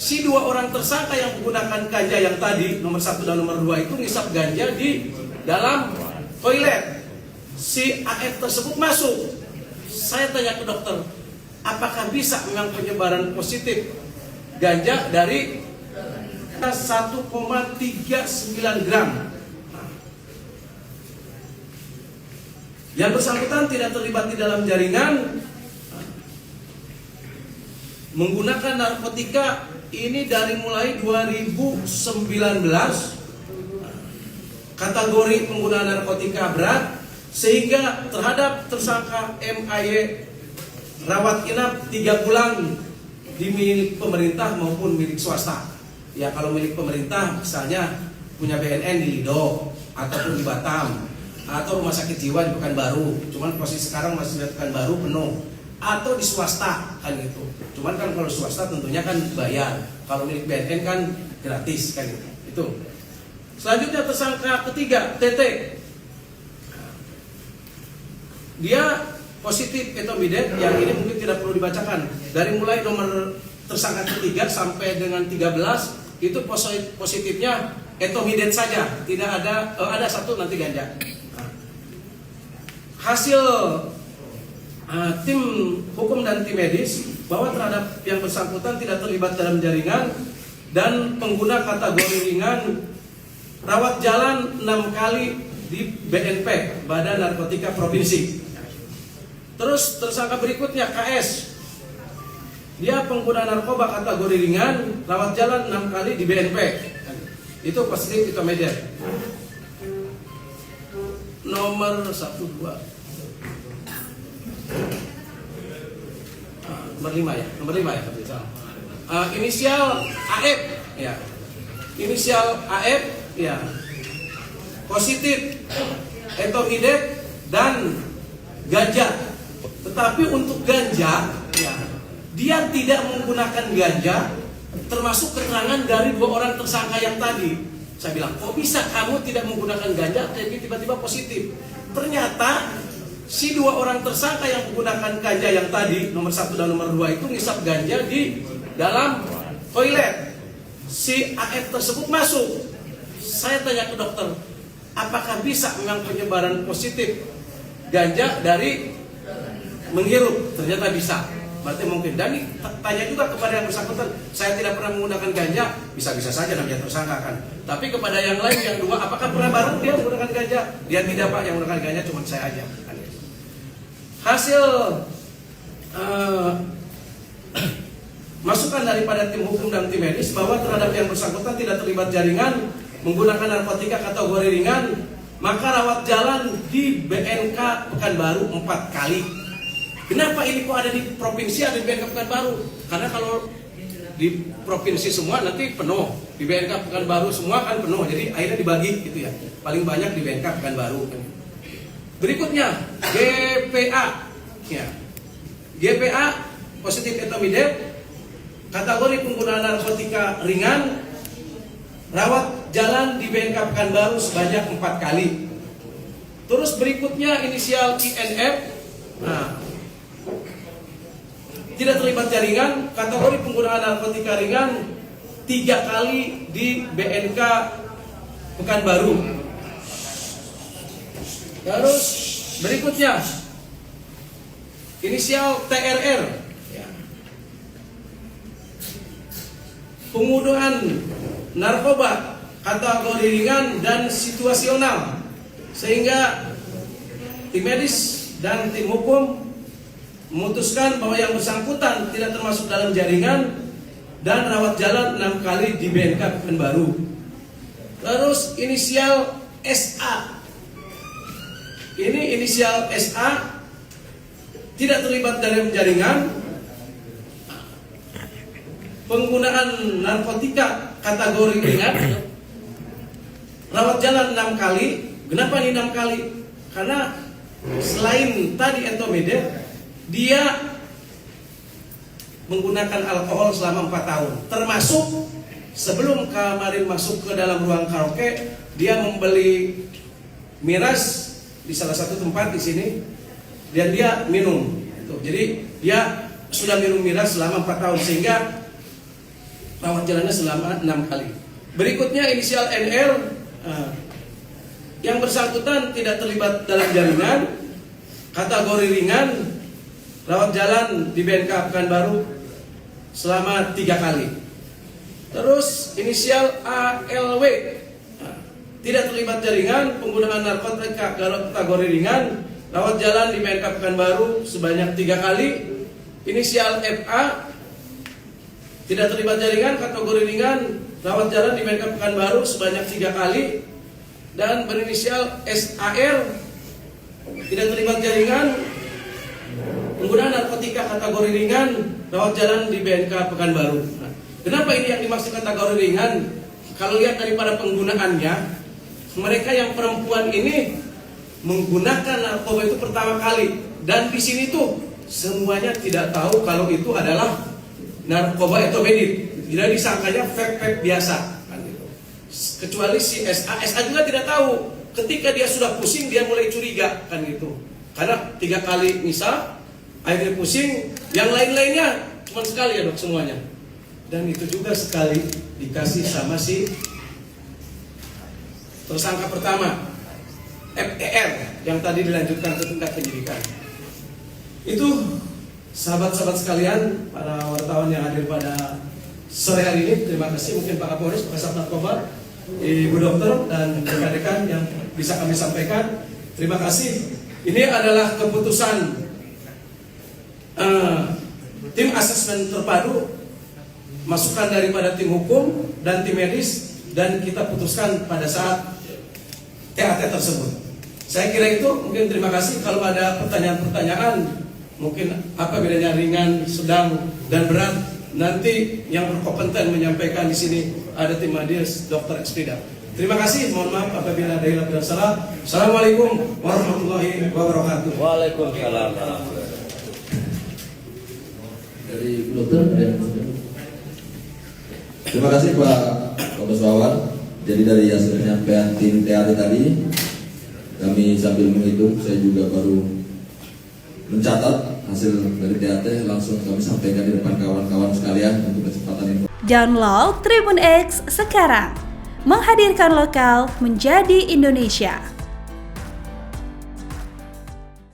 si dua orang tersangka yang menggunakan ganja yang tadi nomor 1 dan nomor 2 itu ngisap ganja di dalam toilet. Si AF tersebut masuk. Saya tanya ke dokter, apakah bisa memang penyebaran positif ganja dari 1,39 gram? Yang bersangkutan tidak terlibat di dalam jaringan menggunakan narkotika ini dari mulai 2019, kategori penggunaan narkotika berat, sehingga terhadap tersangka MAY rawat inap 3 bulan di milik pemerintah maupun milik swasta. Ya, kalau milik pemerintah misalnya punya BNN di Lido ataupun di Batam, atau rumah sakit jiwa di Pekanbaru, cuman posisi sekarang masih di Pekanbaru penuh, atau di swasta kan gitu. Cuman kan kalau swasta tentunya kan bayar, kalau milik BNN kan gratis kan gitu. Itu. Selanjutnya tersangka ketiga TT, dia positif etomidet, yang ini mungkin tidak perlu dibacakan. Dari mulai nomor tersangka ketiga sampai dengan 13 itu positifnya etomidet saja, tidak ada ada satu nanti ganja. Hasil tim hukum dan tim medis bahwa terhadap yang bersangkutan tidak terlibat dalam jaringan dan pengguna kategori ringan, rawat jalan 6 kali di BNP, Badan Narkotika Provinsi. Terus tersangka berikutnya KS, dia pengguna narkoba kategori ringan, rawat jalan 6 kali di BNP. Itu positif etomidet. Nomor 1, 2 nomor 5 ya, inisial AF ya, inisial AF ya, positif etomidet dan ganja. Tetapi untuk ganja ya, dia tidak menggunakan ganja, termasuk keterangan dari 2 orang tersangka yang tadi. Saya bilang, kok bisa kamu tidak menggunakan ganja, tapi tiba-tiba positif? Ternyata si 2 orang tersangka yang menggunakan ganja yang tadi nomor 1 dan nomor 2 itu ngisap ganja di dalam toilet. Si AF tersebut masuk. Saya tanya ke dokter, apakah bisa memang penyebaran positif ganja dari menghirup? Ternyata bisa. Berarti mungkin. Dan tanya juga kepada yang bersangkutan, saya tidak pernah menggunakan ganja, bisa-bisa saja namanya tersangka kan. Tapi kepada yang lain yang 2, apakah pernah baru dia menggunakan ganja? Dia tidak, Pak, yang menggunakan ganja cuma saya aja. Hasil masukan daripada tim hukum dan tim medis bahwa terhadap yang bersangkutan tidak terlibat jaringan menggunakan narkotika kategori ringan, maka rawat jalan di BNK Pekanbaru 4 kali. Kenapa ini kok ada di provinsi, ada di BNK Pekanbaru? Karena kalau di provinsi semua nanti penuh, di BNK Pekanbaru semua kan penuh, jadi akhirnya dibagi gitu ya. Paling banyak di BNK Pekanbaru. Berikutnya GPA ya. GPA positif etomidet, kategori penggunaan narkotika ringan, rawat jalan di BNK Pekanbaru sebanyak 4 kali. Terus berikutnya inisial INF, tidak terlibat jaringan, kategori penggunaan narkotika ringan 3 kali di BNK Pekanbaru. Terus berikutnya inisial TRR ya. Penggunaan narkoba kategori ringan dan situasional, sehingga tim medis dan tim hukum memutuskan bahwa yang bersangkutan tidak termasuk dalam jaringan dan rawat jalan 6 kali di BNK Pekanbaru. Terus inisial SA, ini inisial SA tidak terlibat dalam jaringan, penggunaan narkotika kategori ringan, rawat jalan 6 kali. Kenapa ini 6 kali? Karena selain tadi etomidet, dia menggunakan alkohol selama 4 tahun. Termasuk sebelum kemarin masuk ke dalam ruang karaoke, dia membeli miras di salah satu tempat di sini, dan dia minum. Jadi dia sudah minum miras selama 4 tahun, sehingga rawat rawat jalannya selama 6 kali. Berikutnya inisial NR, yang bersangkutan tidak terlibat dalam jaringan, kategori ringan, rawat jalan di BNK Pekanbaru selama 3 kali. Terus inisial ALW, tidak terlibat jaringan, penggunaan narkotika kategori ringan, rawat jalan di BNK Pekanbaru sebanyak 3 kali. Inisial FA, tidak terlibat jaringan, kategori ringan, rawat jalan di BNK Pekanbaru sebanyak 3 kali. Dan berinisial SAR, tidak terlibat jaringan, penggunaan narkotika kategori ringan, rawat jalan di BNK Pekanbaru. Nah, kenapa ini yang dimaksud kategori ringan? Kalau lihat daripada penggunaannya, mereka yang perempuan ini menggunakan narkoba itu pertama kali, dan di sini tuh semuanya tidak tahu kalau itu adalah narkoba etomidin. Jadi disangkanya vape biasa. Kecuali si SA juga tidak tahu. Ketika dia sudah pusing, dia mulai curiga kan gitu. Karena 3 kali misal, akhirnya pusing, yang lain-lainnya cuma sekali ya dok semuanya. Dan itu juga sekali dikasih sama si tersangka pertama, FER, yang tadi dilanjutkan ke tingkat penyidikan. Itu sahabat-sahabat sekalian, para wartawan yang hadir pada sore hari ini, terima kasih mungkin Pak Kapolres, Pak Kasat Narkoba, Ibu Dokter dan rekan-rekan yang bisa kami sampaikan. Terima kasih. Ini adalah keputusan tim asesmen terpadu, masukan daripada tim hukum dan tim medis, dan kita putuskan pada saat TAT tersebut. Saya kira itu. Mungkin terima kasih. Kalau ada pertanyaan-pertanyaan, mungkin apa bedanya ringan, sedang, dan berat, nanti yang berkompeten menyampaikan di sini ada tim medis Dr. Eksprida. Terima kasih. Mohon maaf apabila ada hilang dan salah. Assalamualaikum warahmatullahi wabarakatuh. Waalaikumsalam. Dari dokter dan terima kasih Pak Kombes Wawan. Jadi dari hasil penyampaian tim TAT tadi, kami sambil menghitung, saya juga baru mencatat hasil dari TAT, langsung kami sampaikan di depan kawan-kawan sekalian untuk kesempatan ini. Download Tribun X sekarang, menghadirkan lokal menjadi Indonesia.